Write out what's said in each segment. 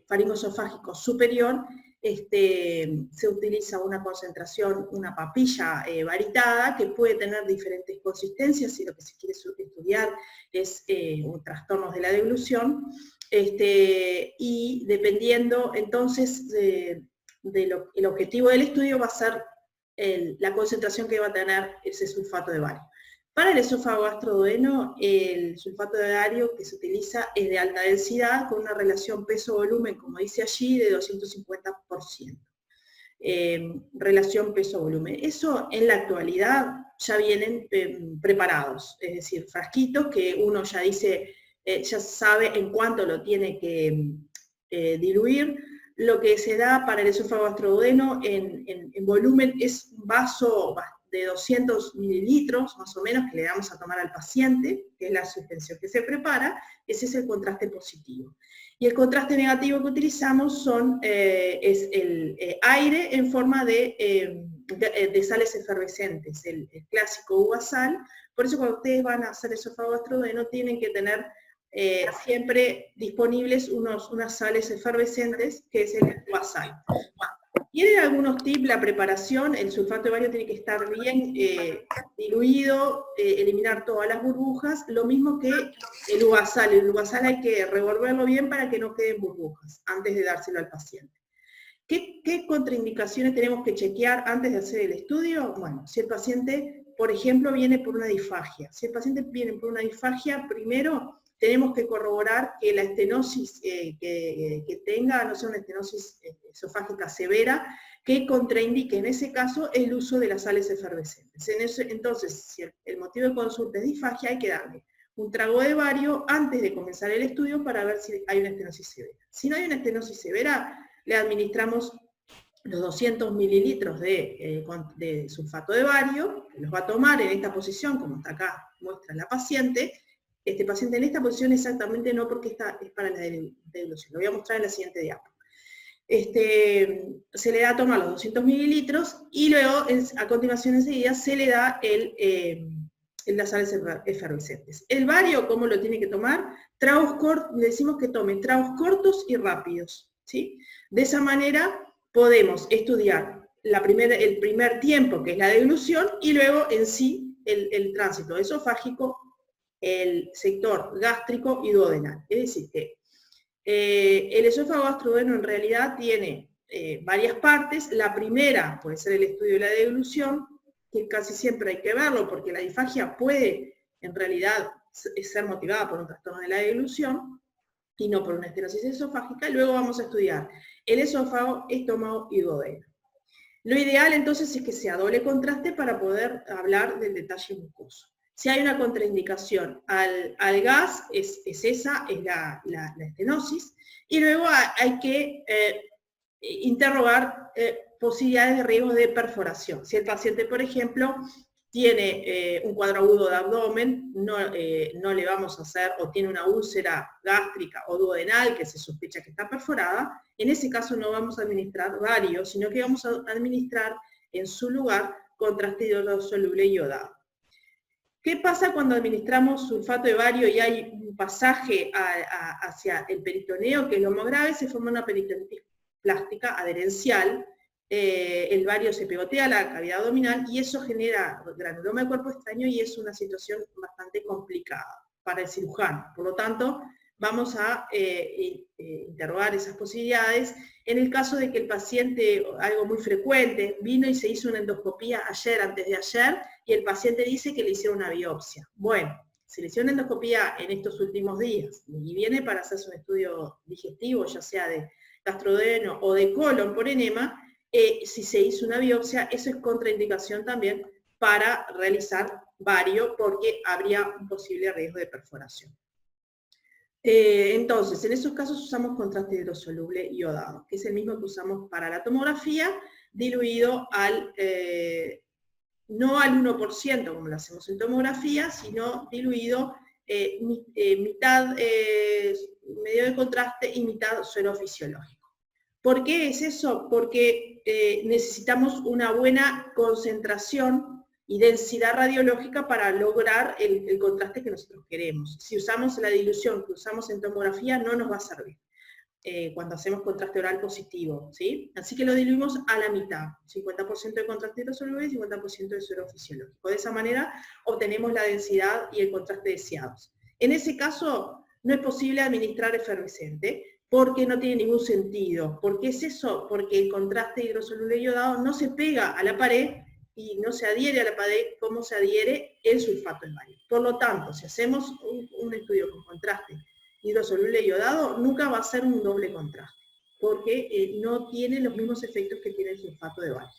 faringoesofágico superior, se utiliza una concentración, una papilla varitada, que puede tener diferentes consistencias, y lo que se quiere estudiar es trastornos de la deglución, y dependiendo entonces el objetivo del estudio va a ser la concentración que va a tener ese sulfato de bario. Para el esófago gastroduodeno, el sulfato de bario que se utiliza es de alta densidad, con una relación peso-volumen, como dice allí, de 250%. Relación peso-volumen. Eso en la actualidad ya vienen preparados, es decir, frasquitos que uno ya dice, ya sabe en cuánto lo tiene que diluir. Lo que se da para el esófago gastroduodeno en volumen es un vaso de 200 mililitros, más o menos, que le damos a tomar al paciente, que es la suspensión que se prepara. Ese es el contraste positivo. Y el contraste negativo que utilizamos es el aire en forma de sales efervescentes, el clásico uvasal. Por eso cuando ustedes van a hacer esófago gastroduodeno tienen que tener siempre disponibles unas sales efervescentes, que es el uvasal. Tienen algunos tips la preparación. El sulfato de bario tiene que estar bien diluido, eliminar todas las burbujas, lo mismo que el uvasal. El uvasal hay que revolverlo bien para que no queden burbujas antes de dárselo al paciente. ¿Qué contraindicaciones tenemos que chequear antes de hacer el estudio? Bueno, si el paciente, por ejemplo, viene por una disfagia. Si el paciente viene por una disfagia, primero tenemos que corroborar que la estenosis que tenga no sea una estenosis esofágica severa, que contraindique en ese caso el uso de las sales efervescentes. Entonces, si el motivo de consulta es disfagia, hay que darle un trago de bario antes de comenzar el estudio para ver si hay una estenosis severa. Si no hay una estenosis severa, le administramos los 200 mililitros de sulfato de bario, que los va a tomar en esta posición, como está acá, muestra la paciente. Este paciente en esta posición exactamente no, porque esta es para la deglución. Lo voy a mostrar en la siguiente diapo. Se le da a tomar los 200 mililitros y luego a continuación enseguida se le da las sales efervescentes. El bario, ¿cómo lo tiene que tomar? Tragos cortos, le decimos que tome tragos cortos y rápidos, ¿sí? De esa manera podemos estudiar el primer tiempo, que es la deglución, y luego en sí el tránsito esofágico, el sector gástrico y duodenal. Es decir, que el esófago gastroduodeno en realidad tiene varias partes. La primera puede ser el estudio de la deglución, que casi siempre hay que verlo, porque la disfagia puede en realidad ser motivada por un trastorno de la deglución y no por una estenosis esofágica. Luego vamos a estudiar el esófago, estómago y duodeno. Lo ideal entonces es que sea doble contraste para poder hablar del detalle mucoso. Si hay una contraindicación al gas, es esa, es la estenosis, y luego hay que interrogar posibilidades de riesgo de perforación. Si el paciente, por ejemplo, tiene un cuadro agudo de abdomen, no le vamos a hacer, o tiene una úlcera gástrica o duodenal que se sospecha que está perforada, en ese caso no vamos a administrar bario, sino que vamos a administrar en su lugar contraste hidrosoluble iodado. ¿Qué pasa cuando administramos sulfato de bario y hay un pasaje hacia el peritoneo, que es lo más grave? Se forma una peritonitis plástica adherencial, el bario se pegotea a la cavidad abdominal y eso genera granuloma de cuerpo extraño y es una situación bastante complicada para el cirujano. Por lo tanto, vamos a interrogar esas posibilidades. En el caso de que el paciente, algo muy frecuente, vino y se hizo una endoscopía ayer, antes de ayer, y el paciente dice que le hicieron una biopsia. Bueno, si le hicieron endoscopía en estos últimos días y viene para hacerse un estudio digestivo, ya sea de gastroduodeno o de colon por enema, si se hizo una biopsia, eso es contraindicación también para realizar bario, porque habría un posible riesgo de perforación. Entonces, en esos casos usamos contraste hidrosoluble iodado, que es el mismo que usamos para la tomografía, diluido no al 1%, como lo hacemos en tomografía, sino diluido mitad medio de contraste y mitad suero fisiológico. ¿Por qué es eso? Porque necesitamos una buena concentración y densidad radiológica para lograr el contraste que nosotros queremos. Si usamos la dilución que usamos en tomografía, no nos va a servir cuando hacemos contraste oral positivo, ¿sí? Así que lo diluimos a la mitad, 50% de contraste hidrosoluble y 50% de suero fisiológico. De esa manera obtenemos la densidad y el contraste deseados. En ese caso, no es posible administrar efervescente, porque no tiene ningún sentido. ¿Por qué es eso? Porque el contraste hidrosoluble iodado no se pega a la pared y no se adhiere a la pared como se adhiere el sulfato de bario. Por lo tanto, si hacemos un estudio con contraste hidrosoluble iodado, nunca va a ser un doble contraste, porque no tiene los mismos efectos que tiene el sulfato de bario.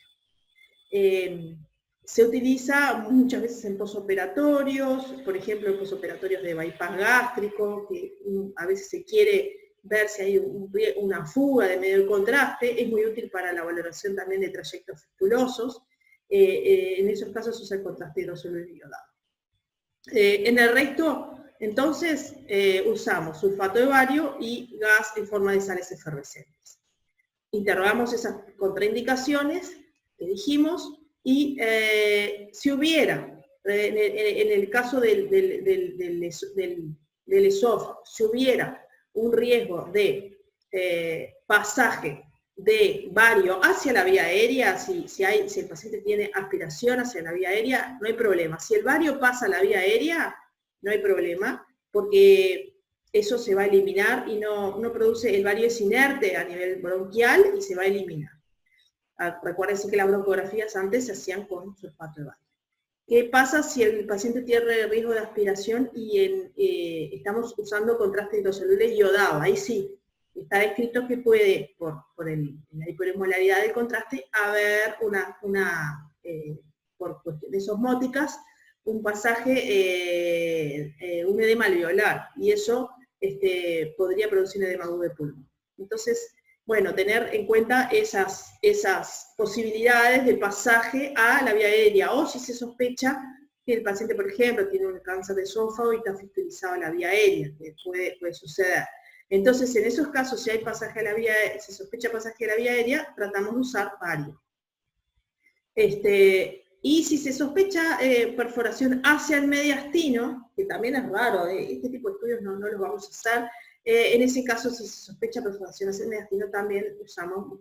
Se utiliza muchas veces en posoperatorios, por ejemplo en posoperatorios de bypass gástrico, que a veces se quiere ver si hay una fuga de medio contraste, es muy útil para la valoración también de trayectos fistulosos. En esos casos se usa el contraste hidrosoluble iodado. En el resto, entonces, usamos sulfato de bario y gas en forma de sales efervescentes. Interrogamos esas contraindicaciones que dijimos, y si hubiera, en el caso del esófago, si hubiera un riesgo de pasaje de bario hacia la vía aérea, si el paciente tiene aspiración hacia la vía aérea, no hay problema. Si el bario pasa a la vía aérea, no hay problema, porque eso se va a eliminar y no produce, el bario es inerte a nivel bronquial y se va a eliminar. Recuérdense que las broncografías antes se hacían con sulfato de bario. ¿Qué pasa si el paciente tiene riesgo de aspiración y estamos usando contraste hidrosoluble iodado? Ahí sí, está descrito que puede, por la hiperosmolaridad del contraste, haber por cuestiones osmóticas, un pasaje, un edema alveolar, y eso podría producir edema agudo de pulmón. Entonces, bueno, tener en cuenta esas posibilidades de pasaje a la vía aérea, o si se sospecha que el paciente, por ejemplo, tiene un cáncer de esófago y está fistulizado a la vía aérea, que puede suceder. Entonces, en esos casos, si hay pasaje a la vía, se sospecha pasaje a la vía aérea, tratamos de usar bario. Y si se sospecha perforación hacia el mediastino, que también es raro, este tipo de estudios no los vamos a hacer. En ese caso, si se sospecha perforación hacia el mediastino, también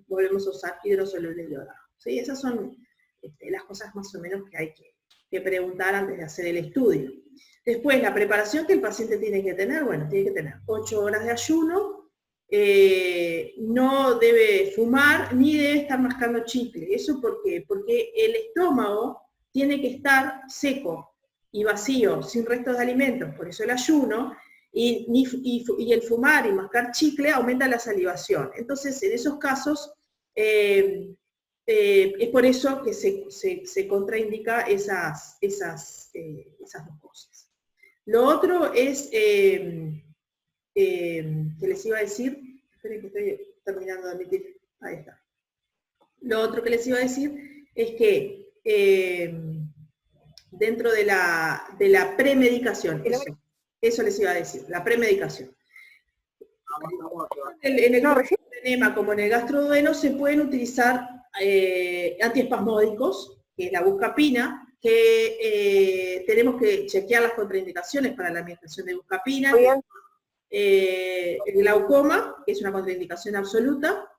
volvemos a usar hidrosoluble iodado. ¿Sí? Esas son las cosas más o menos que hay que preguntar antes de hacer el estudio. Después, la preparación que el paciente tiene que tener, bueno, tiene que tener 8 horas de ayuno, no debe fumar, ni debe estar mascando chicle. ¿Eso por qué? Porque el estómago tiene que estar seco y vacío, sin restos de alimentos, por eso el ayuno, y el fumar y mascar chicle aumenta la salivación. Entonces, en esos casos, es por eso que se contraindica esas dos cosas. Lo otro es, que les iba a decir, esperen que estoy terminando de admitir, ahí está. Lo otro que les iba a decir es que dentro de la premedicación, eso les iba a decir, la premedicación. En el enema como en el gastroduodeno se pueden utilizar antiespasmódicos, que es la buscapina, que tenemos que chequear las contraindicaciones para la administración de buscapina. El glaucoma, que es una contraindicación absoluta.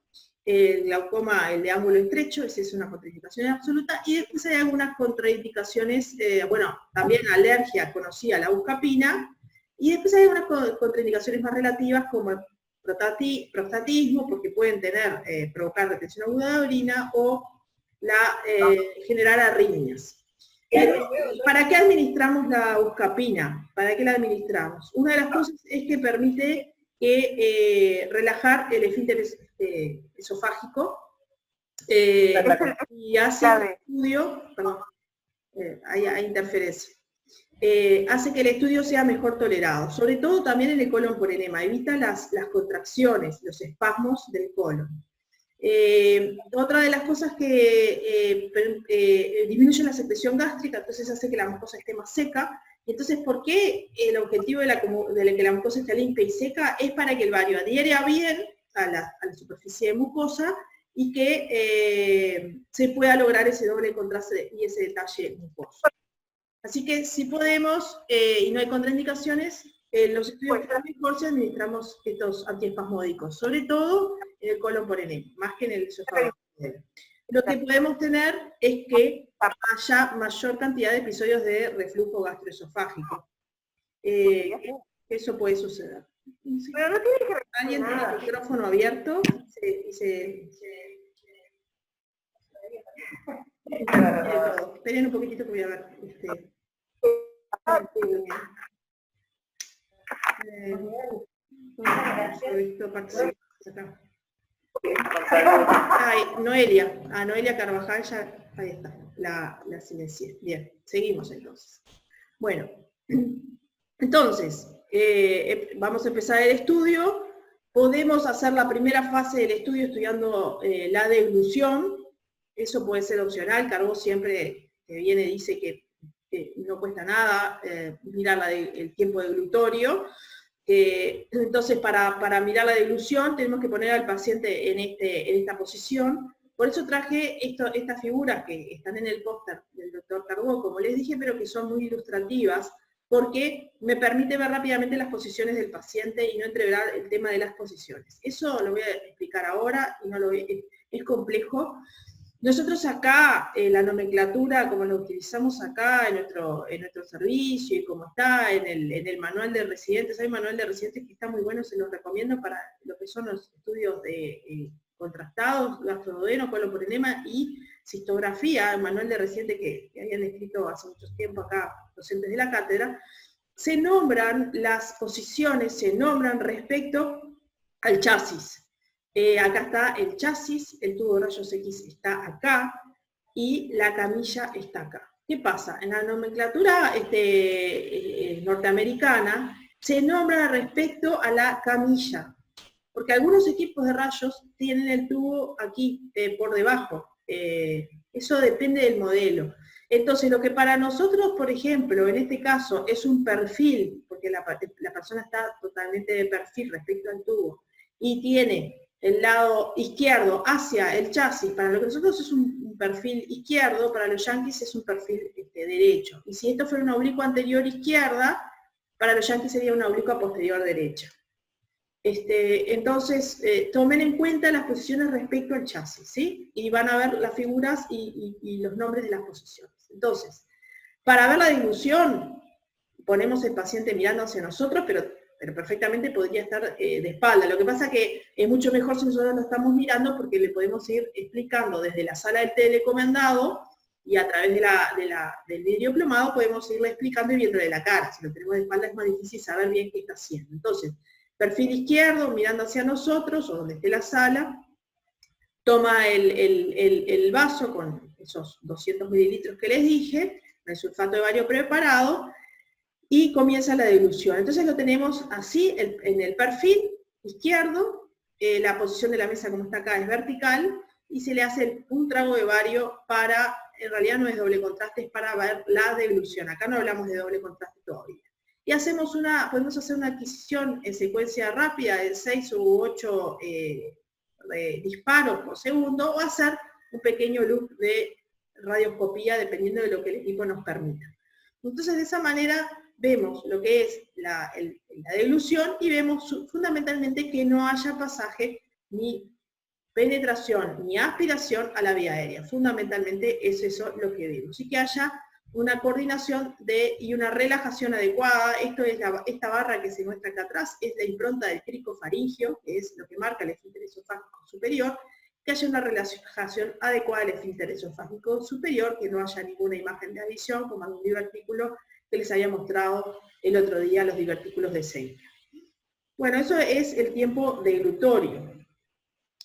El glaucoma, el de ángulo estrecho, esa es una contraindicación absoluta. Y después hay algunas contraindicaciones, bueno, también alergia conocida a la buscapina. Y después hay algunas contraindicaciones más relativas como el prostatismo, porque pueden provocar retención aguda de orina o generar arritmias. ¿Para qué administramos la buscapina? ¿Para qué la administramos? Una de las cosas es que permite relajar el esfínter esofágico y hace el estudio, perdón, hay interferencia. Hace que el estudio sea mejor tolerado, sobre todo también en el colon por enema, evita las contracciones, los espasmos del colon. Otra de las cosas que disminuye la secreción gástrica, entonces hace que la mucosa esté más seca. Y entonces, ¿por qué el objetivo de que la mucosa esté limpia y seca? Es para que el bario adhiera bien a la superficie de mucosa y que se pueda lograr ese doble contraste y ese detalle mucoso. Así que si podemos, y no hay contraindicaciones, en los estudios mejor si administramos estos antiespasmódicos, sobre todo en el colon por enema, más que en el esófago. Lo que podemos tener es que haya mayor cantidad de episodios de reflujo gastroesofágico. Eso puede suceder. Pero no tiene que ver Alguien con tiene nada. el micrófono abierto Esperen un poquitito que voy a ver. Noelia Carvajal, ya, ahí está, la silencié. Bien, seguimos entonces. Bueno, entonces, vamos a empezar el estudio. Podemos hacer la primera fase del estudio estudiando la deglución. Eso puede ser opcional. Carbo siempre que viene dice que no cuesta nada mirar el tiempo deglutorio. Entonces, para mirar la deglución tenemos que poner al paciente en esta posición. Por eso traje estas figuras que están en el póster del doctor Carbó, como les dije, pero que son muy ilustrativas, porque me permite ver rápidamente las posiciones del paciente y no entreverar el tema de las posiciones. Eso lo voy a explicar ahora, y es complejo. Nosotros acá, la nomenclatura, como la utilizamos acá en nuestro servicio y como está en el manual de residentes, hay un manual de residentes que está muy bueno, se los recomiendo para lo que son los estudios de contrastados, gastroduodeno, colon por enema y cistografía, el manual de residentes que habían escrito hace mucho tiempo acá docentes de la cátedra, se nombran las posiciones, se nombran respecto al chasis. Acá está el chasis, el tubo de rayos X está acá, y la camilla está acá. ¿Qué pasa? En la nomenclatura norteamericana se nombra respecto a la camilla, porque algunos equipos de rayos tienen el tubo aquí, por debajo. Eso depende del modelo. Entonces, lo que para nosotros, por ejemplo, en este caso, es un perfil, porque la persona está totalmente de perfil respecto al tubo, y tiene el lado izquierdo hacia el chasis, para lo que nosotros es un perfil izquierdo, para los yanquis es un perfil derecho. Y si esto fuera una oblicua anterior izquierda, para los yanquis sería una oblicua posterior derecha. Entonces, tomen en cuenta las posiciones respecto al chasis, ¿sí? Y van a ver las figuras y los nombres de las posiciones. Entonces, para ver la dilución, ponemos el paciente mirando hacia nosotros, pero perfectamente podría estar de espalda. Lo que pasa que es mucho mejor si nosotros lo estamos mirando porque le podemos ir explicando desde la sala del telecomandado y a través del vidrio plomado podemos irle explicando y viendo de la cara. Si lo tenemos de espalda es más difícil saber bien qué está haciendo. Entonces, perfil izquierdo, mirando hacia nosotros, o donde esté la sala, toma el vaso con esos 200 mililitros que les dije, el sulfato de bario preparado, y comienza la dilución. Entonces lo tenemos así, en el perfil izquierdo, la posición de la mesa como está acá es vertical, y se le hace un trago de bario para, en realidad no es doble contraste, es para ver la dilución. Acá no hablamos de doble contraste todavía. Y podemos hacer una adquisición en secuencia rápida de 6 u 8 disparos por segundo, o hacer un pequeño loop de radioscopía, dependiendo de lo que el equipo nos permita. Entonces, de esa manera, vemos lo que es la dilución y vemos fundamentalmente que no haya pasaje ni penetración ni aspiración a la vía aérea. Fundamentalmente es eso lo que vemos. Y que haya una coordinación y una relajación adecuada. Esta barra que se muestra acá atrás es la impronta del cricofaringio, que es lo que marca el esfínter esofágico superior, que haya una relajación adecuada del esfínter esofágico superior, que no haya ninguna imagen de adición, como algún divertículo que les había mostrado el otro día, los divertículos de Seymour. Bueno, eso es el tiempo deglutorio.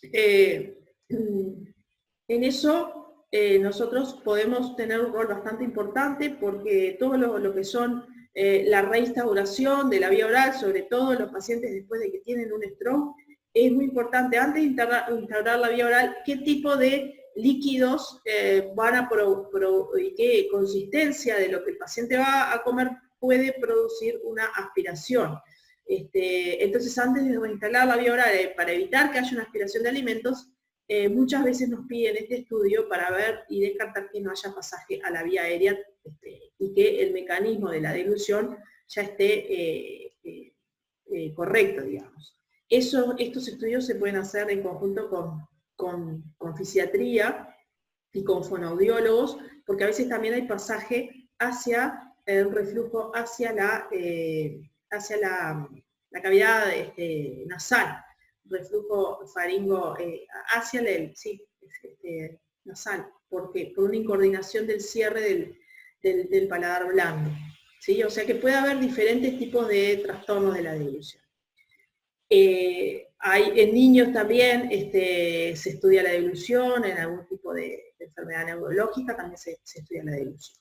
En eso nosotros podemos tener un rol bastante importante, porque todo lo que son la reinstauración de la vía oral, sobre todo en los pacientes después de que tienen un stroke, es muy importante, antes de instaurar la vía oral, qué tipo de líquidos van a y qué consistencia de lo que el paciente va a comer puede producir una aspiración. Entonces, antes de instalar la vía oral, para evitar que haya una aspiración de alimentos, muchas veces nos piden este estudio para ver y descartar que no haya pasaje a la vía aérea y que el mecanismo de la dilución ya esté correcto, digamos. Estos estudios se pueden hacer en conjunto con fisiatría y con fonoaudiólogos, porque a veces también hay pasaje hacia el reflujo hacia la cavidad nasal, reflujo faringo hacia el nasal, porque por una incoordinación del cierre del paladar blando, ¿sí? O sea que puede haber diferentes tipos de trastornos de la deglución. En niños también se estudia la deglución, en algún tipo de enfermedad neurológica también se estudia la deglución.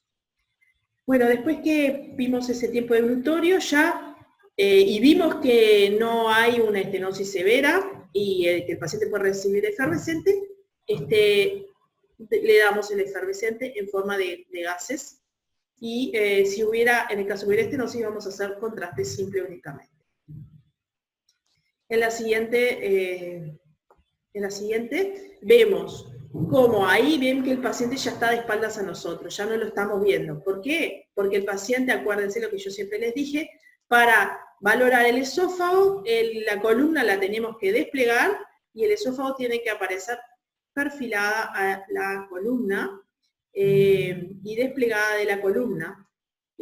Bueno, después que vimos ese tiempo deglutorio ya, y vimos que no hay una estenosis severa y que el paciente puede recibir efervescente, le damos el efervescente en forma de gases, y si en el caso hubiera estenosis, vamos a hacer contraste simple únicamente. En la siguiente vemos cómo ahí ven que el paciente ya está de espaldas a nosotros, ya no lo estamos viendo. ¿Por qué? Porque el paciente, acuérdense lo que yo siempre les dije, para valorar el esófago, la columna la tenemos que desplegar y el esófago tiene que aparecer perfilada a la columna y desplegada de la columna,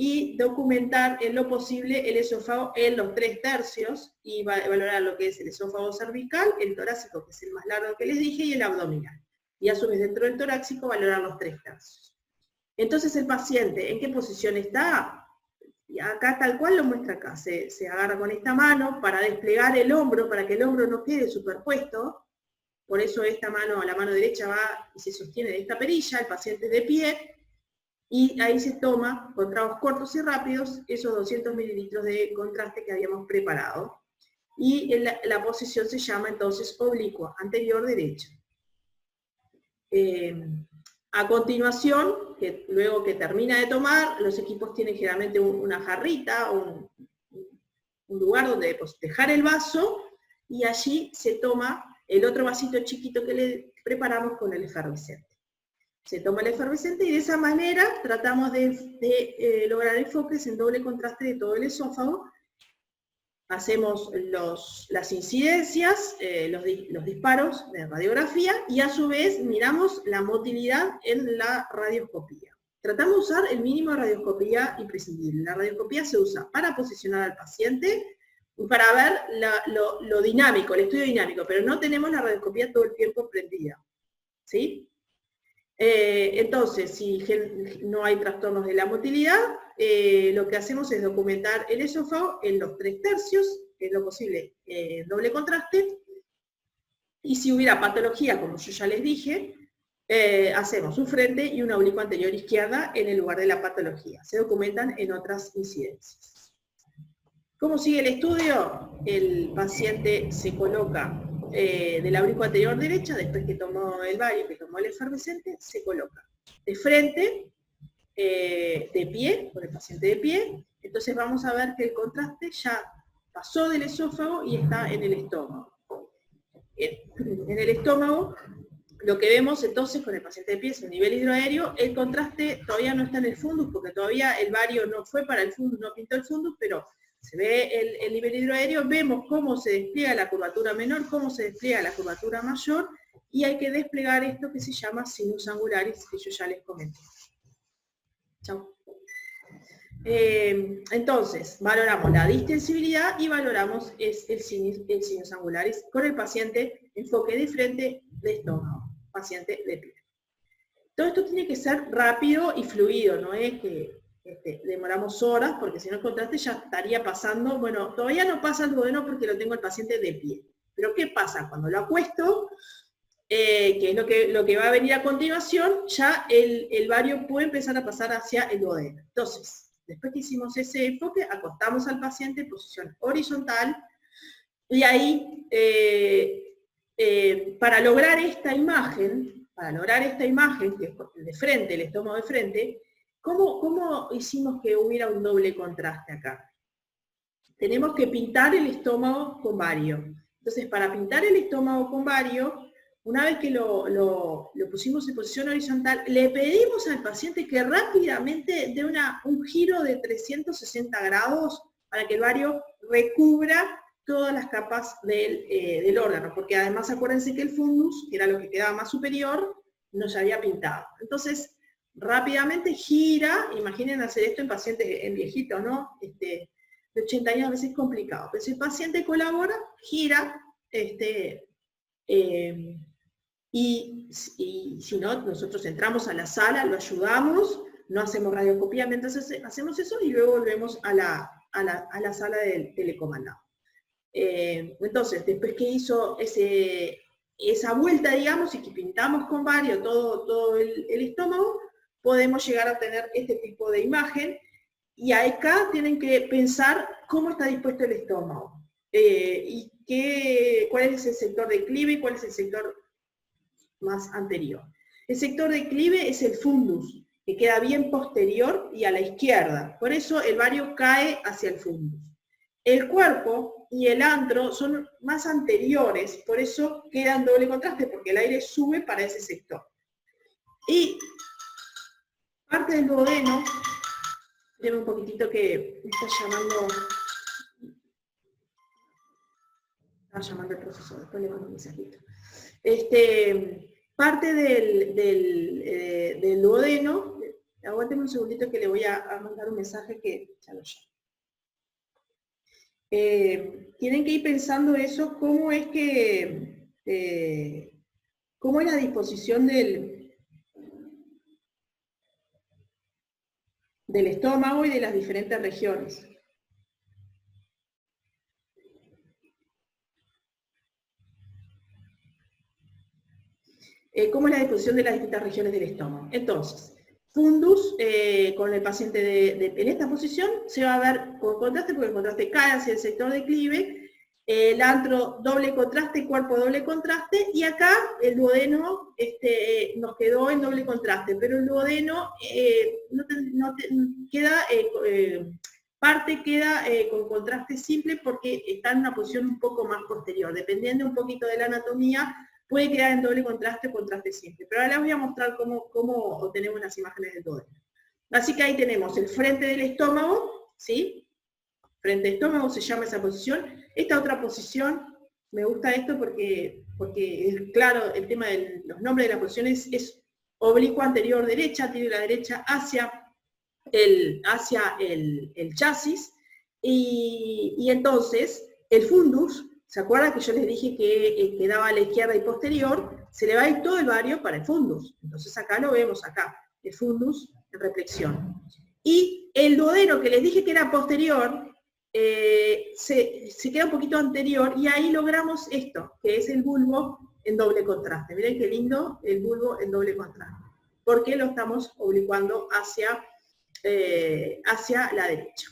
y documentar en lo posible el esófago en los 3/3 y valorar lo que es el esófago cervical, el torácico, que es el más largo que les dije, y el abdominal. Y a su vez dentro del torácico valorar los 3/3. Entonces el paciente, ¿en qué posición está? Y acá tal cual lo muestra acá, se agarra con esta mano para desplegar el hombro, para que el hombro no quede superpuesto. Por eso esta mano, la mano derecha va y se sostiene de esta perilla, el paciente de pie, y ahí se toma, con tragos cortos y rápidos, esos 200 mililitros de contraste que habíamos preparado. Y la posición se llama entonces oblicua, anterior derecha. A continuación, luego que termina de tomar, los equipos tienen generalmente una jarrita, un lugar donde dejar el vaso, y allí se toma el otro vasito chiquito que le preparamos con el efervescente. Se toma el efervescente y de esa manera tratamos de lograr enfoques en doble contraste de todo el esófago. Hacemos las incidencias, los disparos de radiografía, y a su vez miramos la motilidad en la radioscopía. Tratamos de usar el mínimo de radioscopía imprescindible. La radioscopía se usa para posicionar al paciente, para ver lo dinámico, el estudio dinámico, pero no tenemos la radioscopía todo el tiempo prendida, ¿sí? Entonces, si no hay trastornos de la motilidad, lo que hacemos es documentar el esófago en los 3/3, que es lo posible, doble contraste, y si hubiera patología, como yo ya les dije, hacemos un frente y una oblicua anterior izquierda en el lugar de la patología. Se documentan en otras incidencias. ¿Cómo sigue el estudio? El paciente se coloca de la oblicua anterior derecha, después que tomó el bario, que tomó el efervescente, se coloca de frente, de pie, con el paciente de pie. Entonces vamos a ver que el contraste ya pasó del esófago y está en el estómago. En el estómago, lo que vemos entonces con el paciente de pie es el nivel hidroaéreo. El contraste todavía no está en el fundus, porque todavía el bario no fue para el fundus, no pintó el fundus, pero se ve el nivel hidroaéreo, vemos cómo se despliega la curvatura menor, cómo se despliega la curvatura mayor, y hay que desplegar esto que se llama sinus angularis, que yo ya les comenté. Chau. Entonces, valoramos la distensibilidad y valoramos el sinus angularis con el paciente enfoque de frente de estómago, paciente de pie. Todo esto tiene que ser rápido y fluido, no es que demoramos horas, porque si no el contraste ya estaría pasando. Bueno, todavía no pasa el duodeno porque lo tengo el paciente de pie. Pero ¿qué pasa? Cuando lo acuesto, que es lo que va a venir a continuación, ya el bario puede empezar a pasar hacia el duodeno. Entonces, después que hicimos ese enfoque, acostamos al paciente en posición horizontal, y ahí, para lograr esta imagen, que es de frente, el estómago de frente, ¿cómo hicimos que hubiera un doble contraste acá? Tenemos que pintar el estómago con bario. Entonces, para pintar el estómago con bario, una vez que lo pusimos en posición horizontal, le pedimos al paciente que rápidamente dé un giro de 360 grados para que el vario recubra todas las capas del órgano, porque además acuérdense que el fundus, que era lo que quedaba más superior, no se había pintado. Entonces, rápidamente gira, imaginen hacer esto en pacientes, en viejitos, ¿no? De 80 años a veces es complicado, pero si el paciente colabora, gira, y si no, nosotros entramos a la sala, lo ayudamos, no hacemos radioscopía mientras hacemos eso y luego volvemos a la sala del telecomandado. Entonces, después que hizo esa vuelta, digamos, y que pintamos con vario todo el estómago, podemos llegar a tener este tipo de imagen, y acá tienen que pensar cómo está dispuesto el estómago, y cuál es el sector declive y cuál es el sector más anterior. El sector declive es el fundus, que queda bien posterior y a la izquierda, por eso el vario cae hacia el fundus. El cuerpo y el antro son más anteriores, por eso queda en doble contraste, porque el aire sube para ese sector. Y parte del duodeno, déjame un poquitito que me está llamando el profesor, después le mando un mensajito. Parte del duodeno, aguánteme un segundito que le voy a mandar un mensaje que ya lo llamo. Tienen que ir pensando eso, cómo es la disposición del estómago y de las diferentes regiones. ¿Cómo es la disposición de las distintas regiones del estómago? Entonces, fundus, con el paciente en esta posición, se va a ver con contraste, porque el contraste cae hacia el sector declive, el antro doble contraste, cuerpo doble contraste, y acá el duodeno nos quedó en doble contraste, pero el duodeno parte queda con contraste simple porque está en una posición un poco más posterior, dependiendo un poquito de la anatomía, puede quedar en doble contraste o contraste simple. Pero ahora les voy a mostrar cómo obtenemos las imágenes del duodeno. Así que ahí tenemos el frente del estómago, ¿sí? Frente al estómago se llama esa posición. Esta otra posición, me gusta esto porque es claro, el tema de los nombres de las posiciones es oblicua anterior derecha, tiene la derecha hacia el chasis, y entonces el fundus, ¿se acuerdan que yo les dije que quedaba a la izquierda y posterior? Se le va a ir todo el vario para el fundus. Entonces acá lo vemos, acá, el fundus en reflexión. Y el duodeno que les dije que era posterior, se queda un poquito anterior, y ahí logramos esto, que es el bulbo en doble contraste. Miren qué lindo el bulbo en doble contraste. Porque lo estamos oblicuando hacia la derecha.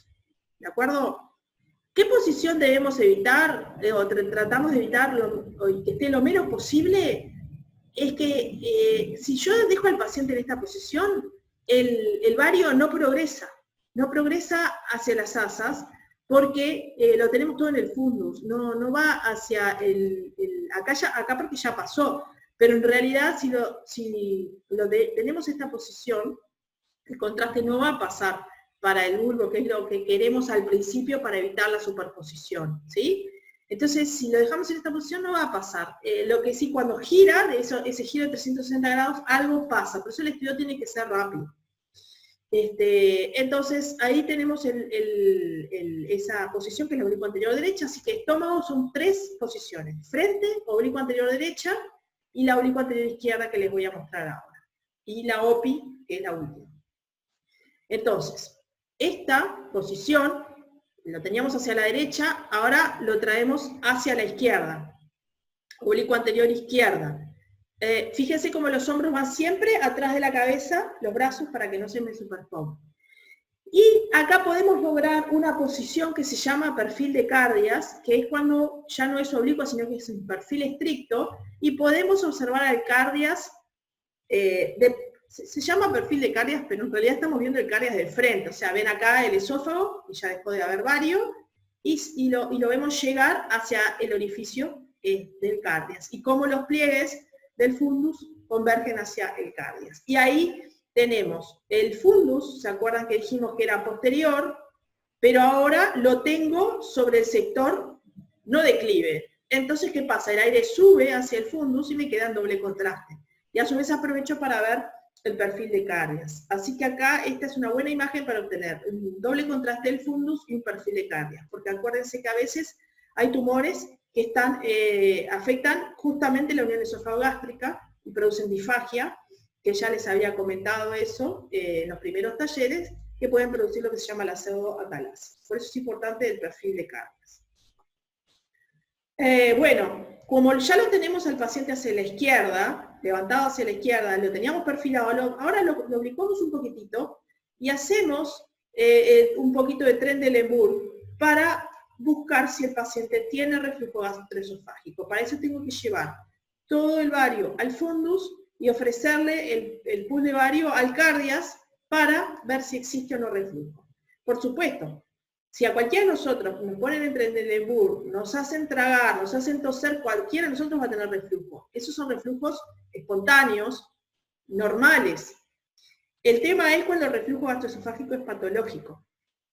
¿De acuerdo? ¿Qué posición debemos evitar, o tratamos de evitar, y que esté lo menos posible? Es que si yo dejo al paciente en esta posición, el vario no progresa hacia las asas, porque lo tenemos todo en el fundus, no va hacia acá porque ya pasó, pero en realidad si tenemos esta posición, el contraste no va a pasar para el bulbo, que es lo que queremos al principio para evitar la superposición, ¿sí? Entonces, si lo dejamos en esta posición no va a pasar. Lo que sí, cuando gira, ese giro de 360 grados, algo pasa, por eso el estudio tiene que ser rápido. Entonces, ahí tenemos esa posición que es la oblicuo anterior derecha, así que estómago son 3 posiciones: frente, oblicuo anterior derecha, y la oblicuo anterior izquierda que les voy a mostrar ahora. Y la OPI, que es la última. Entonces, esta posición lo teníamos hacia la derecha, ahora lo traemos hacia la izquierda. Oblicuo anterior izquierda. Fíjense cómo los hombros van siempre atrás de la cabeza, los brazos, para que no se me superpongan. Y acá podemos lograr una posición que se llama perfil de cardias, que es cuando ya no es oblicuo, sino que es un perfil estricto, y podemos observar al cardias, se llama perfil de cardias, pero en realidad estamos viendo el cardias de frente, o sea, ven acá el esófago, y ya dejó de haber vario, y lo vemos llegar hacia el orificio del cardias. Y como los pliegues del fundus convergen hacia el cardias. Y ahí tenemos el fundus, ¿se acuerdan que dijimos que era posterior? Pero ahora lo tengo sobre el sector no declive. Entonces, ¿qué pasa? El aire sube hacia el fundus y me queda en doble contraste. Y a su vez aprovecho para ver el perfil de cardias. Así que acá esta es una buena imagen para obtener un doble contraste del fundus y un perfil de cardias. Porque acuérdense que a veces hay tumores que afectan justamente la unión esofágico-gástrica y producen disfagia, que ya les había comentado eso en los primeros talleres, que pueden producir lo que se llama la pseudoatalasia. Por eso es importante el perfil de cardias. Bueno, como ya lo tenemos al paciente hacia la izquierda, levantado hacia la izquierda, lo teníamos perfilado, ahora lo ubicamos un poquitito y hacemos un poquito de Trendelenburg para buscar si el paciente tiene reflujo gastroesofágico. Para eso tengo que llevar todo el bario al fundus y ofrecerle el pool de bario al cardias para ver si existe o no reflujo. Por supuesto, si a cualquiera de nosotros nos ponen en Trendelenburg, nos hacen tragar, nos hacen toser, cualquiera de nosotros va a tener reflujo. Esos son reflujos espontáneos, normales. El tema es cuando el reflujo gastroesofágico es patológico.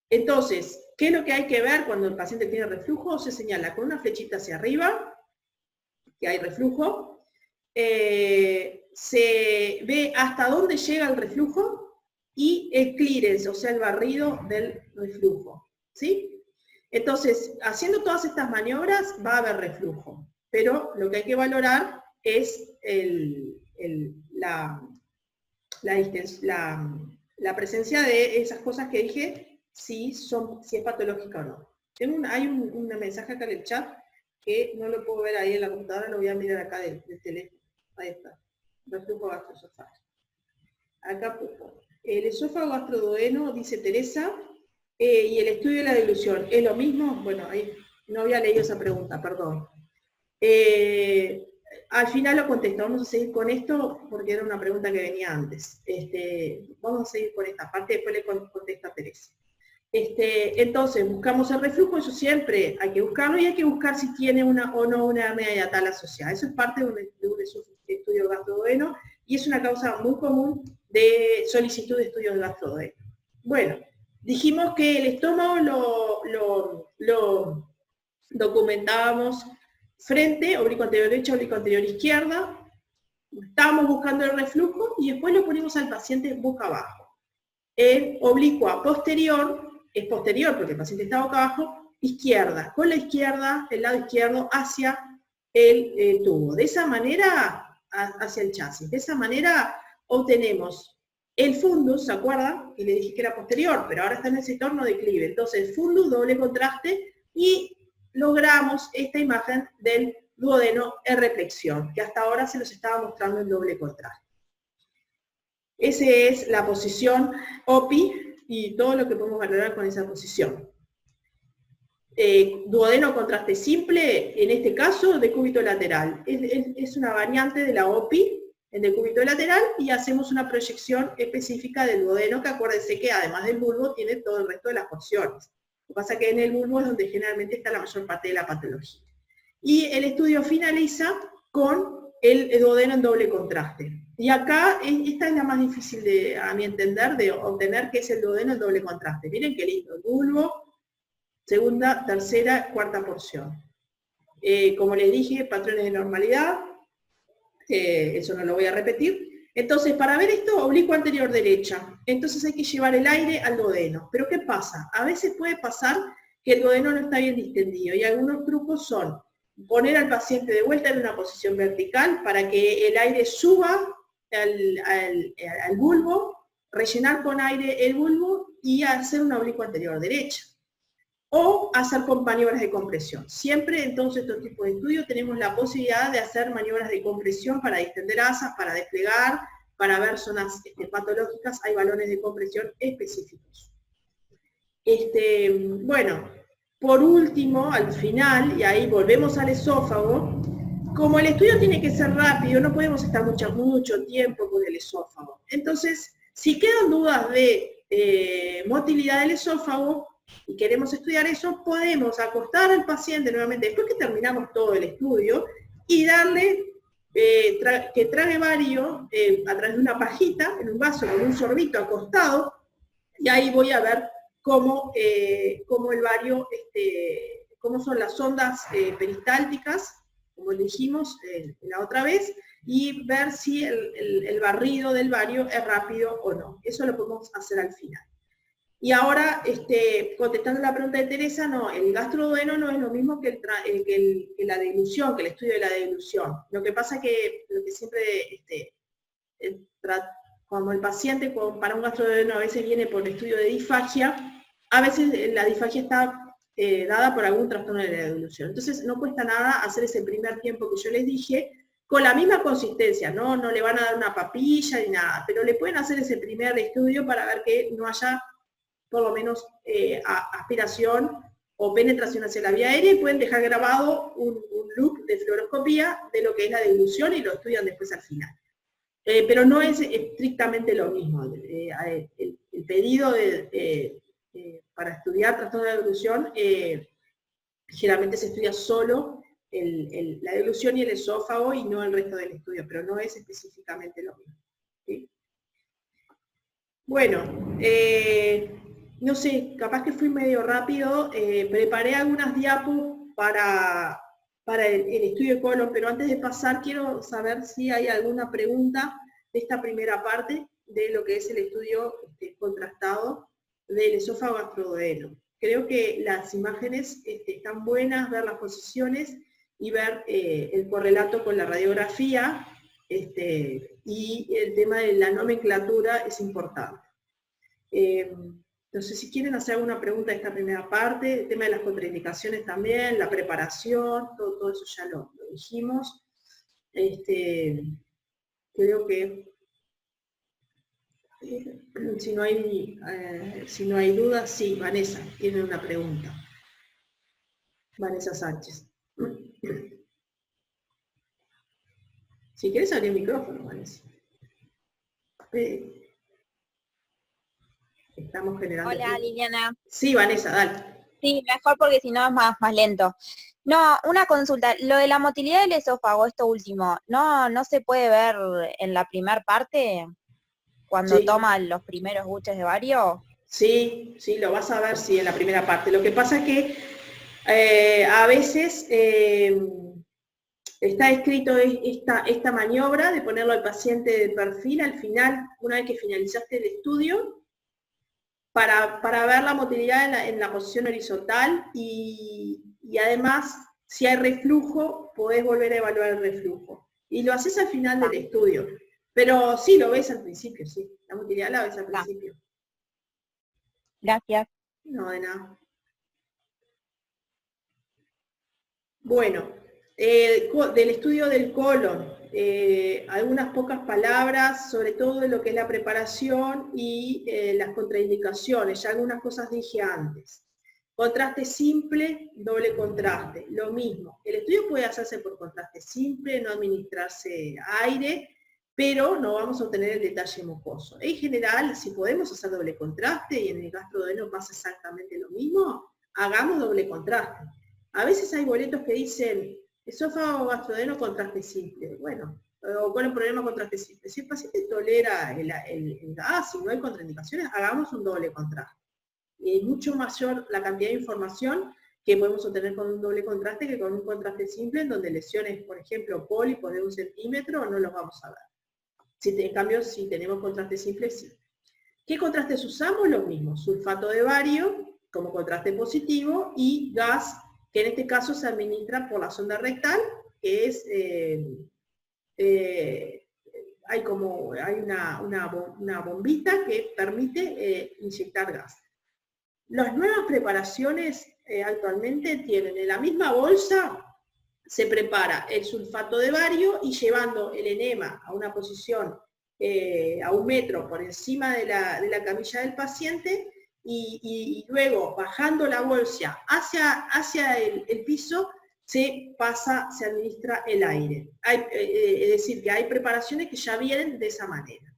Entonces, ¿qué es lo que hay que ver cuando el paciente tiene reflujo? Se señala con una flechita hacia arriba, que hay reflujo, se ve hasta dónde llega el reflujo y el clearance, o sea, el barrido del reflujo, ¿sí? Entonces, haciendo todas estas maniobras va a haber reflujo, pero lo que hay que valorar es la presencia de esas cosas que dije, si es patológica o no. Hay un mensaje acá en el chat que no lo puedo ver ahí en la computadora, lo voy a mirar acá del teléfono. Ahí está. Reflujo gastroesofágico. Acá el esófago gastroduodeno, dice Teresa, y el estudio de la dilución, ¿es lo mismo? Bueno, ahí no había leído esa pregunta, perdón. Al final lo contesto, vamos a seguir con esto porque era una pregunta que venía antes. Vamos a seguir con esta parte, después le contesto a Teresa. Entonces, buscamos el reflujo, eso siempre hay que buscarlo y hay que buscar si tiene una o no una hernia hiatal asociada. Eso es parte de un estudio gastroduodeno y es una causa muy común de solicitud de estudios gastroduodeno. Bueno, dijimos que el estómago lo documentábamos frente, oblicuo anterior derecha, oblicuo anterior izquierda, estábamos buscando el reflujo y después lo ponemos al paciente boca abajo. En oblicua posterior, es posterior porque el paciente está boca abajo, izquierda, con la izquierda, el lado izquierdo hacia el tubo. De esa manera, hacia el chasis. De esa manera obtenemos el fundus, ¿se acuerdan? Que le dije que era posterior, pero ahora está en el sector no declive. Entonces, el fundus, doble contraste, y logramos esta imagen del duodeno en reflexión, que hasta ahora se los estaba mostrando en doble contraste. Esa es la posición OPI y todo lo que podemos valorar con esa posición. Duodeno contraste simple, en este caso decúbito lateral. Es una variante de la OPI en decúbito lateral y hacemos una proyección específica del duodeno, que acuérdense que además del bulbo tiene todo el resto de las porciones. Lo que pasa es que en el bulbo es donde generalmente está la mayor parte de la patología. Y el estudio finaliza con el duodeno en doble contraste. Y acá, esta es la más difícil a mi entender de obtener, que es el duodeno en doble contraste. Miren qué lindo, el bulbo, segunda, tercera, cuarta porción. Como les dije, patrones de normalidad, eso no lo voy a repetir. Entonces, para ver esto, oblicuo anterior derecha. Entonces hay que llevar el aire al duodeno. Pero ¿qué pasa? A veces puede pasar que el duodeno no está bien distendido, y algunos trucos son poner al paciente de vuelta en una posición vertical para que el aire suba al bulbo, rellenar con aire el bulbo y hacer una oblicua anterior derecha. O hacer con maniobras de compresión. Siempre en todos estos tipos de estudios tenemos la posibilidad de hacer maniobras de compresión para distender asas, para desplegar, para ver zonas patológicas, hay balones de compresión específicos. Bueno, por último, al final, y ahí volvemos al esófago, como el estudio tiene que ser rápido, no podemos estar mucho tiempo con el esófago. Entonces, si quedan dudas de motilidad del esófago, y queremos estudiar eso, podemos acostar al paciente nuevamente, después que terminamos todo el estudio, y darle que trague bario a través de una pajita, en un vaso con un sorbito acostado, y ahí voy a ver cómo el bario, cómo son las ondas peristálticas, como dijimos la otra vez, y ver si el barrido del bario es rápido o no. Eso lo podemos hacer al final. Y ahora, contestando la pregunta de Teresa, no, el gastroduodeno no es lo mismo que la deglución, que el estudio de la deglución. Lo que pasa que, lo que siempre, como el paciente para un gastroduodeno a veces viene por estudio de disfagia, a veces la disfagia está dada por algún trastorno de la deglución. Entonces no cuesta nada hacer ese primer tiempo que yo les dije, con la misma consistencia, no le van a dar una papilla ni nada, pero le pueden hacer ese primer estudio para ver que no haya por lo menos aspiración o penetración hacia la vía aérea, y pueden dejar grabado un loop de fluoroscopía de lo que es la deglución y lo estudian después al final. Pero no es estrictamente lo mismo. El pedido para estudiar trastorno de deglución generalmente se estudia solo la deglución y el esófago y no el resto del estudio, pero no es específicamente lo mismo. ¿Sí? Bueno, no sé, capaz que fui medio rápido, preparé algunas diapos para el estudio de colon, pero antes de pasar quiero saber si hay alguna pregunta de esta primera parte de lo que es el estudio contrastado del esófago gastroduodeno. Creo que las imágenes están buenas, ver las posiciones y ver el correlato con la radiografía, y el tema de la nomenclatura es importante. Entonces, si quieren hacer alguna pregunta de esta primera parte, el tema de las contraindicaciones también, la preparación, todo eso ya lo dijimos. Creo que si no hay dudas, sí, Vanessa tiene una pregunta. Vanessa Sánchez. Si quieres abrir el micrófono, Vanessa. Estamos generando... Hola, Liliana. Sí, Vanessa, dale. Sí, mejor porque si no es más lento. No, una consulta. Lo de la motilidad del esófago, esto último, ¿no se puede ver en la primer parte? Cuando Sí. toma los primeros buches de bario. Sí, lo vas a ver, sí, en la primera parte. Lo que pasa es que a veces está escrito esta maniobra de ponerlo al paciente de perfil al final, una vez que finalizaste el estudio, para ver la motilidad en la posición horizontal y además, si hay reflujo, podés volver a evaluar el reflujo. Y lo haces al final del estudio. Pero sí, lo ves al principio, sí. La motilidad la ves al principio. Gracias. No, de nada. Bueno, del estudio del colon, algunas pocas palabras, sobre todo de lo que es la preparación y las contraindicaciones. Ya algunas cosas dije antes. Contraste simple, doble contraste, lo mismo. El estudio puede hacerse por contraste simple, no administrarse aire, pero no vamos a obtener el detalle mucoso. En general, si podemos hacer doble contraste y en el gastroduodeno pasa exactamente lo mismo, hagamos doble contraste. A veces hay boletos que dicen esófago gastroduodeno contraste simple. Bueno, o con el problema contraste simple. Si el paciente tolera el gas y no hay contraindicaciones, hagamos un doble contraste. Y es mucho mayor la cantidad de información que podemos obtener con un doble contraste que con un contraste simple, en donde lesiones, por ejemplo, pólipos de 1 centímetro, no los vamos a ver. En cambio, si tenemos contraste simple, sí. ¿Qué contrastes usamos? Los mismos. Sulfato de bario como contraste positivo y gas, que en este caso se administra por la sonda rectal, que es, hay una bombita que permite inyectar gas. Las nuevas preparaciones actualmente tienen en la misma bolsa, se prepara el sulfato de bario y llevando el enema a una posición a 1 metro por encima de la camilla del paciente y luego bajando la bolsa hacia el piso se administra el aire. Es decir, que hay preparaciones que ya vienen de esa manera.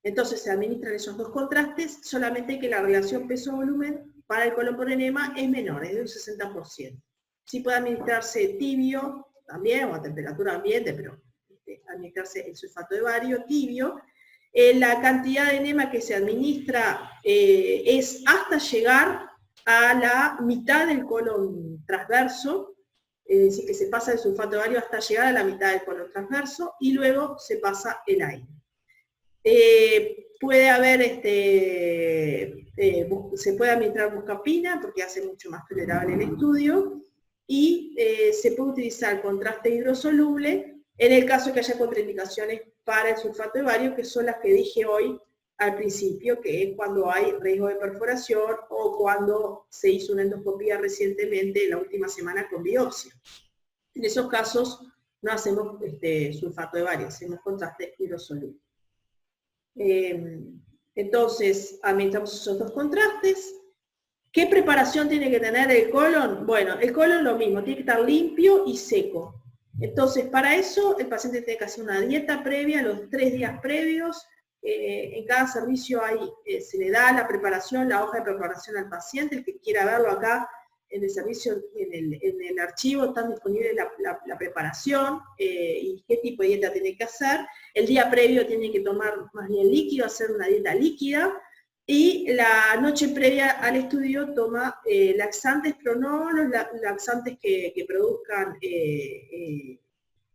Entonces se administran esos dos contrastes, solamente que la relación peso-volumen para el colon por enema es menor, es de un 60%. Sí puede administrarse tibio también, o a temperatura ambiente, pero administrarse el sulfato de bario tibio. La cantidad de enema que se administra es hasta llegar a la mitad del colon transverso, es decir, que se pasa el sulfato de bario hasta llegar a la mitad del colon transverso, y luego se pasa el aire. Puede haber, se puede administrar buscapina, porque hace mucho más tolerable el estudio, y se puede utilizar contraste hidrosoluble, en el caso que haya contraindicaciones para el sulfato de bario, que son las que dije hoy al principio, que es cuando hay riesgo de perforación o cuando se hizo una endoscopía recientemente, en la última semana, con biopsia. En esos casos no hacemos sulfato de bario, hacemos contraste hidrosoluble. Entonces, administramos esos dos contrastes. ¿Qué preparación tiene que tener el colon? Bueno, el colon lo mismo, tiene que estar limpio y seco. Entonces, para eso, el paciente tiene que hacer una dieta previa, los 3 días previos. En cada servicio se le da la preparación, la hoja de preparación al paciente. El que quiera verlo acá en el servicio, en el archivo, está disponible la preparación y qué tipo de dieta tiene que hacer. El día previo tiene que tomar más bien líquido, hacer una dieta líquida. Y la noche previa al estudio toma laxantes, pero no los laxantes que produzcan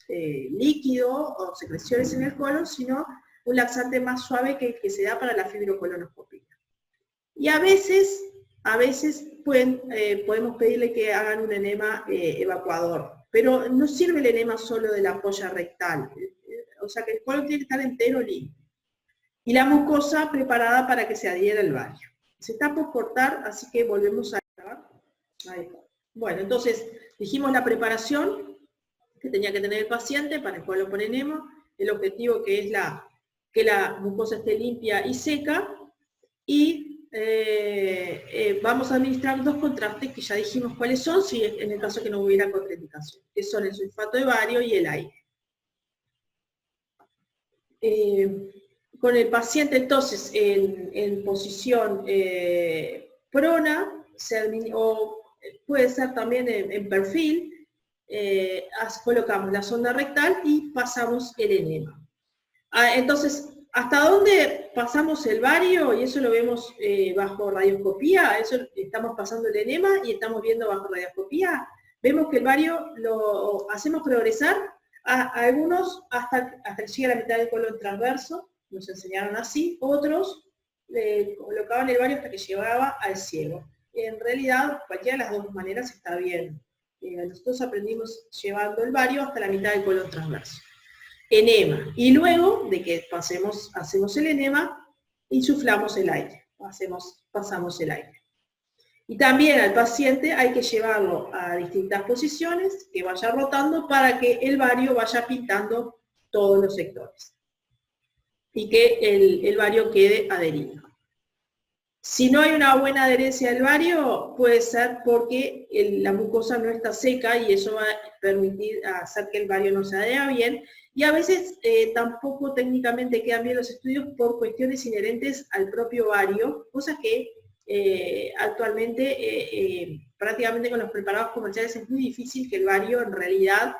líquido o secreciones en el colon, sino un laxante más suave que se da para la fibrocolonoscopia. Y a veces podemos pedirle que hagan un enema evacuador, pero no sirve el enema solo de la polla rectal, o sea que el colon tiene que estar entero limpio. Y la mucosa preparada para que se adhiera al bario. Se está por cortar, así que volvemos a grabar. Ahí está. Bueno, entonces dijimos la preparación que tenía que tener el paciente para el colon por enema, el objetivo que es que la mucosa esté limpia y seca, y vamos a administrar 2 contrastes que ya dijimos cuáles son, si en el caso que no hubiera contraindicación, que son el sulfato de bario y el aire. Con el paciente entonces en posición prona, o puede ser también en perfil, colocamos la sonda rectal y pasamos el enema. Entonces, ¿hasta dónde pasamos el bario? Y eso lo vemos bajo radioscopía, eso estamos pasando el enema y estamos viendo bajo radioscopía. Vemos que el bario lo hacemos progresar a algunos hasta que llegue a la mitad del colon transverso, nos enseñaron así, otros colocaban el bario hasta que llegaba al ciego. En realidad, cualquiera de las dos maneras está bien. Nosotros aprendimos llevando el bario hasta la mitad del colon transverso. Enema. Y luego de que hacemos el enema, insuflamos el aire. Pasamos el aire. Y también al paciente hay que llevarlo a distintas posiciones, que vaya rotando para que el bario vaya pintando todos los sectores. Y que el bario quede adherido. Si no hay una buena adherencia del bario, puede ser porque la mucosa no está seca y eso va a permitir hacer que el bario no se adhiera bien. Y a veces tampoco técnicamente quedan bien los estudios por cuestiones inherentes al propio bario, cosas que actualmente prácticamente con los preparados comerciales es muy difícil que el bario en realidad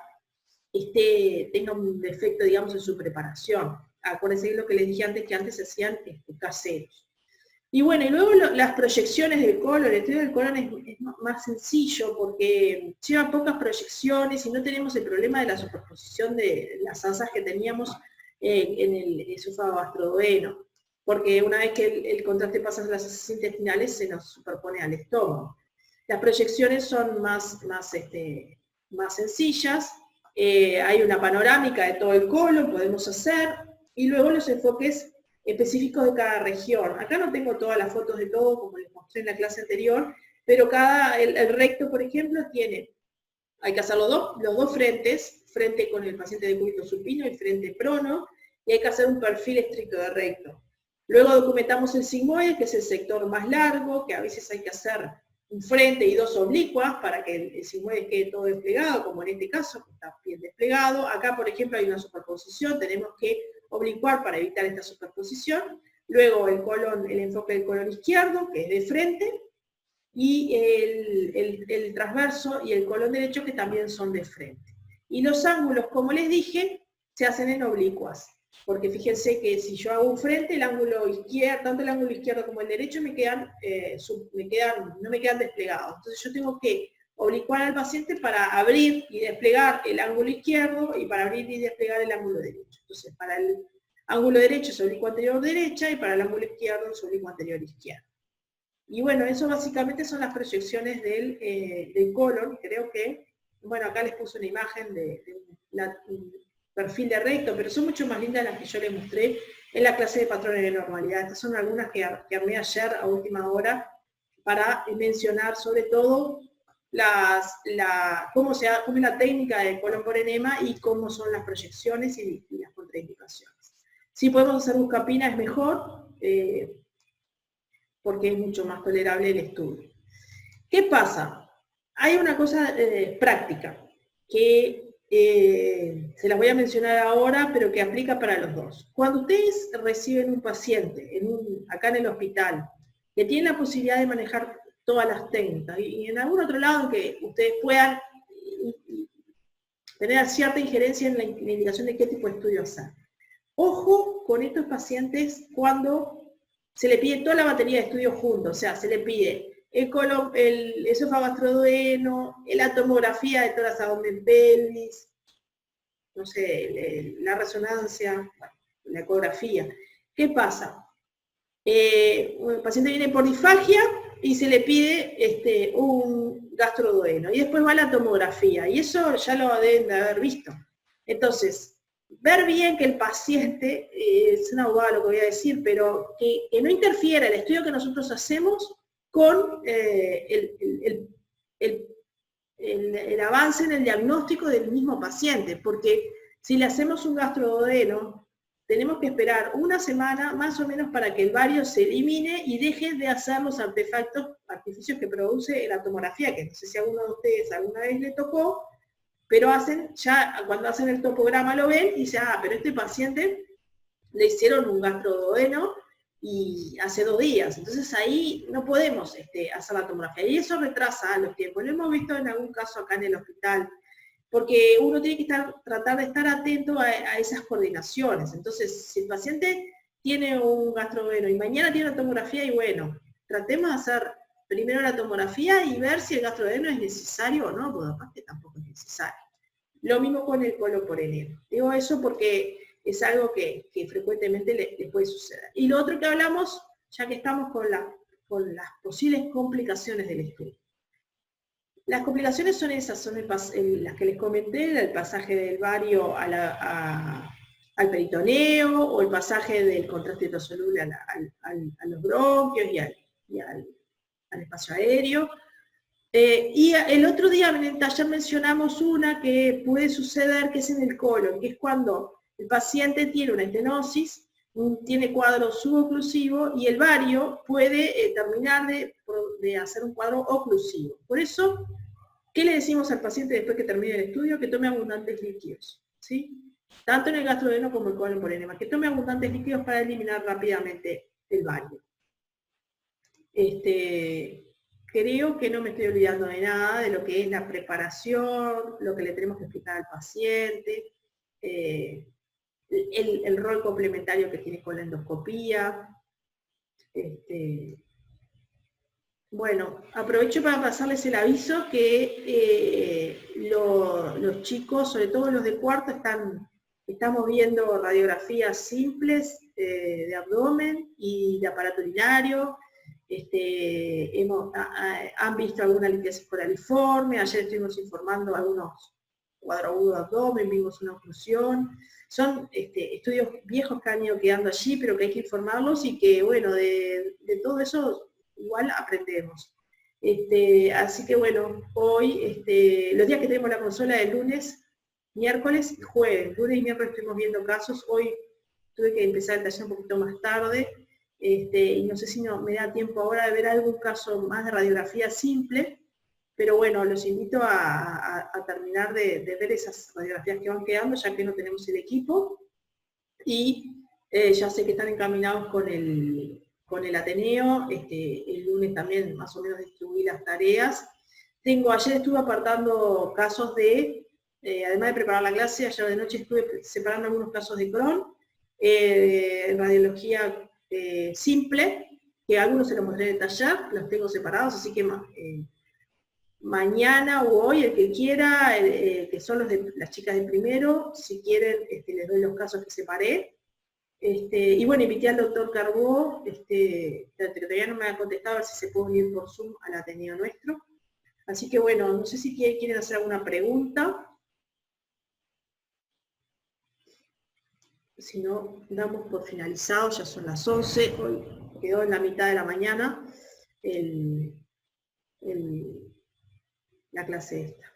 tenga un defecto, digamos, en su preparación. Acuérdense lo que les dije antes, que antes se hacían caseros. Y bueno, y luego las proyecciones del colon, el estudio del colon es más sencillo porque lleva pocas proyecciones y no tenemos el problema de la superposición de las asas que teníamos en el esófago gastroduodeno, porque una vez que el contraste pasa a las asas intestinales se nos superpone al estómago. Las proyecciones son más sencillas, hay una panorámica de todo el colon, podemos hacer, y luego los enfoques específicos de cada región. Acá no tengo todas las fotos de todo, como les mostré en la clase anterior, pero el recto, por ejemplo, hay que hacer los dos frentes, frente con el paciente de cúbito supino y frente prono, y hay que hacer un perfil estricto de recto. Luego documentamos el sigmoide, que es el sector más largo, que a veces hay que hacer un frente y 2 oblicuas para que el sigmoide quede todo desplegado, como en este caso, que está bien desplegado. Acá, por ejemplo, hay una superposición, tenemos que oblicuar para evitar esta superposición. Luego el enfoque del colon izquierdo, que es de frente, y el transverso y el colon derecho, que también son de frente. Y los ángulos, como les dije, se hacen en oblicuas. Porque fíjense que si yo hago un frente, el ángulo izquierdo, tanto el ángulo izquierdo como el derecho no me quedan desplegados. Entonces yo tengo que oblicuar al paciente para abrir y desplegar el ángulo izquierdo y para abrir y desplegar el ángulo derecho. Entonces para el ángulo derecho es oblicuo anterior derecha y para el ángulo izquierdo es oblicuo anterior izquierdo. Y bueno, eso básicamente son las proyecciones del colon. Creo que, bueno, acá les puse una imagen de un perfil de recto, pero son mucho más lindas las que yo les mostré en la clase de patrones de normalidad. Estas son algunas que armé ayer a última hora para mencionar sobre todo cómo es la técnica del colon por enema y cómo son las proyecciones y las contraindicaciones. Si podemos hacer buscapina es mejor, porque es mucho más tolerable el estudio. ¿Qué pasa? Hay una cosa práctica que se las voy a mencionar ahora, pero que aplica para los dos. Cuando ustedes reciben un paciente acá en el hospital que tiene la posibilidad de manejar todas las técnicas y en algún otro lado que ustedes puedan tener cierta injerencia en la indicación de qué tipo de estudio hacer. Ojo con estos pacientes cuando se le pide toda la batería de estudios juntos, o sea, se le pide el esófago gastroduodeno, la tomografía de tórax abdomen pelvis, no sé, la resonancia, la ecografía. ¿Qué pasa? El paciente viene por disfagia y se le pide un gastroduodeno, y después va la tomografía, y eso ya lo deben de haber visto. Entonces, ver bien que el paciente, es una bobada lo que voy a decir, pero que no interfiera el estudio que nosotros hacemos con el avance en el diagnóstico del mismo paciente, porque si le hacemos un gastroduodeno, tenemos que esperar una semana más o menos para que el bario se elimine y deje de hacer los artificios que produce la tomografía, que no sé si a alguno de ustedes alguna vez le tocó, pero cuando hacen el topograma lo ven y dicen, pero este paciente le hicieron un gastroduodeno y hace 2 días, entonces ahí no podemos hacer la tomografía, y eso retrasa los tiempos. Lo hemos visto en algún caso acá en el hospital, porque uno tiene que tratar de estar atento a esas coordinaciones. Entonces, si el paciente tiene un gastroduodeno y mañana tiene una tomografía, y bueno, tratemos de hacer primero la tomografía y ver si el gastroduodeno es necesario o no, porque aparte tampoco es necesario. Lo mismo con el colon por enema. Digo eso porque es algo que frecuentemente les puede suceder. Y lo otro que hablamos, ya que estamos con las posibles complicaciones del estudio. Las complicaciones son esas, son las que les comenté, el pasaje del bario al peritoneo, o el pasaje del contraste hidrosoluble a los bronquios y al espacio aéreo. Y el otro día en el taller mencionamos una que puede suceder, que es en el colon, que es cuando el paciente tiene una estenosis, tiene cuadro suboclusivo y el bario puede terminar de hacer un cuadro oclusivo. Por eso, ¿qué le decimos al paciente después que termine el estudio? Que tome abundantes líquidos, ¿sí? Tanto en el gastroduodeno como el colon por enema, que tome abundantes líquidos para eliminar rápidamente el bario. Creo que no me estoy olvidando de nada de lo que es la preparación, lo que le tenemos que explicar al paciente, el rol complementario que tiene con la endoscopía. Bueno, aprovecho para pasarles el aviso que los chicos, sobre todo los de cuarto, estamos viendo radiografías simples de abdomen y de aparato urinario. Han visto alguna litiasis coraliforme, ayer estuvimos informando algunos cuadro agudo de abdomen, vimos una oclusión. Son estudios viejos que han ido quedando allí, pero que hay que informarlos y que, bueno, de todo eso igual aprendemos. Así que, bueno, hoy, los días que tenemos la consola de lunes, miércoles y jueves. Lunes y miércoles estuvimos viendo casos. Hoy tuve que empezar el taller un poquito más tarde. Y no sé si me da tiempo ahora de ver algún caso más de radiografía simple, pero bueno, los invito a terminar de ver esas radiografías que van quedando, ya que no tenemos el equipo, y ya sé que están encaminados con el Ateneo. El lunes también más o menos distribuí las tareas. Ayer estuve apartando casos de además de preparar la clase, ayer de noche estuve separando algunos casos de Crohn, radiología simple, que a algunos se los mostré en el taller, los tengo separados, así que mañana o hoy, el que quiera, que son las chicas de primero, si quieren, les doy los casos que separé. Y bueno, invité al doctor Carbó, que todavía no me ha contestado, a ver si se puede unir por Zoom al Ateneo nuestro. Así que bueno, no sé si quieren hacer alguna pregunta. Si no, damos por finalizado, ya son las 11, hoy quedó en la mitad de la mañana la clase esta.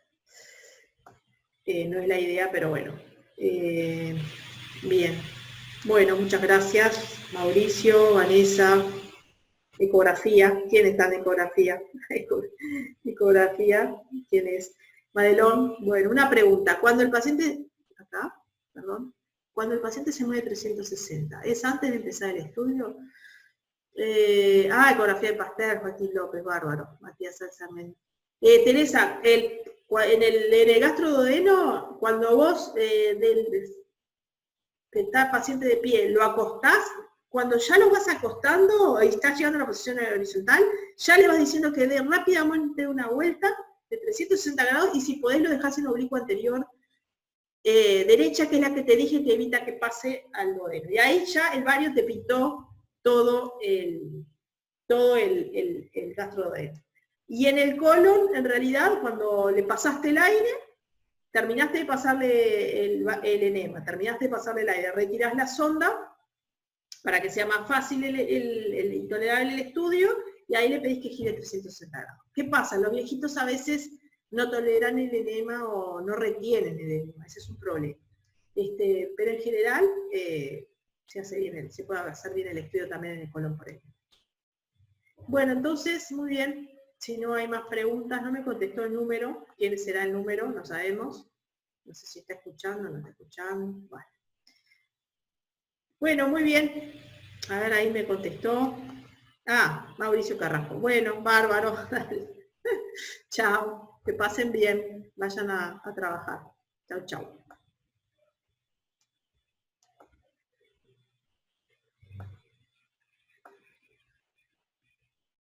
No es la idea, pero bueno. Bien. Bueno, muchas gracias, Mauricio, Vanessa. Ecografía, ¿quién está en ecografía? Ecografía, ¿quién es? Madelón, bueno, una pregunta. Cuando el paciente, acá, perdón, cuando el paciente se mueve 360, ¿es antes de empezar el estudio? Ecografía de Pasteur, Joaquín López, bárbaro, Matías Sarmiento. Teresa, en el gastroduodeno, cuando vos está paciente de pie, lo acostás, cuando ya lo vas acostando y estás llegando a la posición horizontal, ya le vas diciendo que dé rápidamente una vuelta de 360 grados y si podés lo dejás en oblicuo anterior derecha, que es la que te dije que evita que pase al duodeno. Y ahí ya el bario te pintó todo el gastroduodeno. Y en el colon, en realidad, cuando le pasaste el aire, terminaste de pasarle el enema, terminaste de pasarle el aire, retirás la sonda para que sea más fácil y tolerable el estudio, y ahí le pedís que gire 360 grados. ¿Qué pasa? Los viejitos a veces no toleran el enema o no retienen el enema, ese es un problema. Pero en general se hace bien, se puede hacer bien el estudio también en el colon, por ejemplo. Bueno, entonces, muy bien. Si no hay más preguntas, no me contestó el número. ¿Quién será el número? No sabemos. No sé si está escuchando o no está escuchando. Bueno, muy bien. A ver, ahí me contestó. Mauricio Carrasco. Bueno, bárbaro. Chao. Que pasen bien. Vayan a trabajar. Chao, chao.